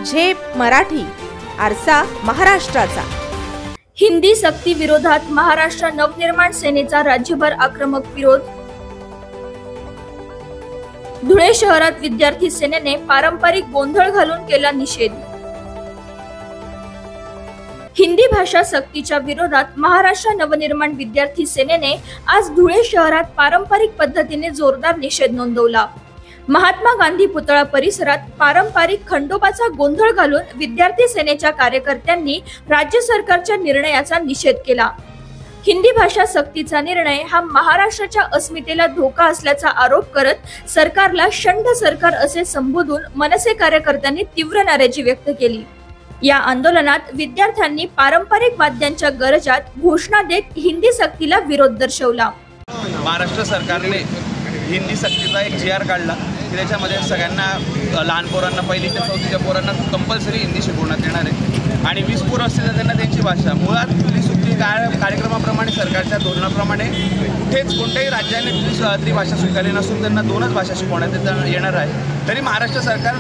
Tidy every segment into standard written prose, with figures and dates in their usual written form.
झेप मराठी, आरसा महाराष्ट्राचा। हिंदी सक्ती विरोधात महाराष्ट्र नवनिर्माण सेनेचा राज्यभर आक्रमक विरोध। धुळे शहरात विद्यार्थी सेनेने पारंपरिक गोंधळ घालून केला निषेध। हिंदी भाषा सक्तीच्या विरोधात महाराष्ट्र नवनिर्माण विद्यार्थी सेनेने आज धुळे शहरात पारंपरिक पद्धतीने जोरदार निषेध नोंदवला। महात्मा गांधी पुतळा परिसरात पारंपरिक खंडोबाचा गोंधळ घालून विद्यार्थी सेनेच्या कार्यकर्त्यांनी राज्य सरकारच्या निर्णयाचा निषेध केला। हिंदी भाषा सक्तीचा निर्णय हा महाराष्ट्राच्या अस्मितेला धोका असल्याचा आरोप करत सरकारला शंड सरकार असे संबोधून मनसे कार्यकर्त्यांनी तीव्र नाराजी व्यक्त केली। या आंदोलनात विद्यार्थ्यांनी पारंपरिक वाद्यांच्या गरजात घोषणा देत हिंदी सक्तीला विरोध दर्शवला। महाराष्ट्र सरकारने हिंदी सक्तीचा एक GR काढला की त्याच्यामध्ये सगळ्यांना लहान पोरांना पहिली ते चौथीच्या पोरांना कंपल्सरी हिंदी शिकवण्यात येणार आहे आणि 20 पोरं असतील तर त्यांना त्यांची भाषा मुळात त्रिसूत्री कार्यक्रमाप्रमाणे सरकारच्या धोरणाप्रमाणे कुठेच कोणत्याही राज्याने त्रिभाषा स्वीकारली नसून त्यांना 2च भाषा शिकवण्यात येणार आहे। तरी महाराष्ट्र सरकार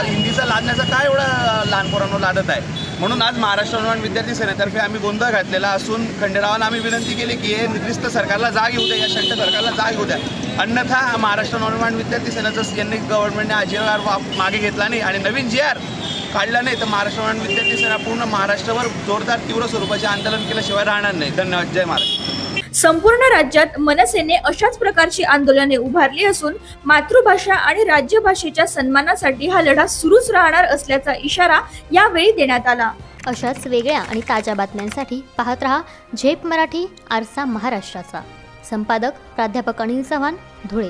हिंदीचा लादण्याचा काय एवढा लहान पोरांवर लादत आहे। म्हणून आज महाराष्ट्र नवनिर्माण विद्यार्थी सेनेतर्फे आम्ही गोंधळ घातलेला असून खंडेरावांना आम्ही विनंती केली की हे निकृष्ट सरकारला जाग येऊ द्या, या शंट सरकारला जाग येऊ द्या, अन्यथा महाराष्ट्र नवनिर्माण विद्यार्थी सेनेचं यांनी गव्हर्नमेंटने GR मागे घेतला नाही आणि नवीन GR काढला नाही तर महाराष्ट्र नवनिर्माण विद्यार्थी सेना पूर्ण महाराष्ट्रावर जोरदार तीव्र स्वरूपाचे आंदोलन केल्याशिवाय राहणार नाही। धन्यवाद। जय महाराष्ट्र। संपूर्ण राज्यात मनसेने अशाच प्रकारची आंदोलने उभारली असून मातृभाषा आणि राज्यभाषेच्या सन्मानासाठी हा लढा सुरूच राहणार असल्याचा इशारा यावेळी देण्यात आला। अशाच वेगळ्या आणि ताज्या बातम्यांसाठी पाहत रहा झेप मराठी, आरसा महाराष्ट्राचा। संपादक प्राध्यापक अनिल चव्हाण, धुळे।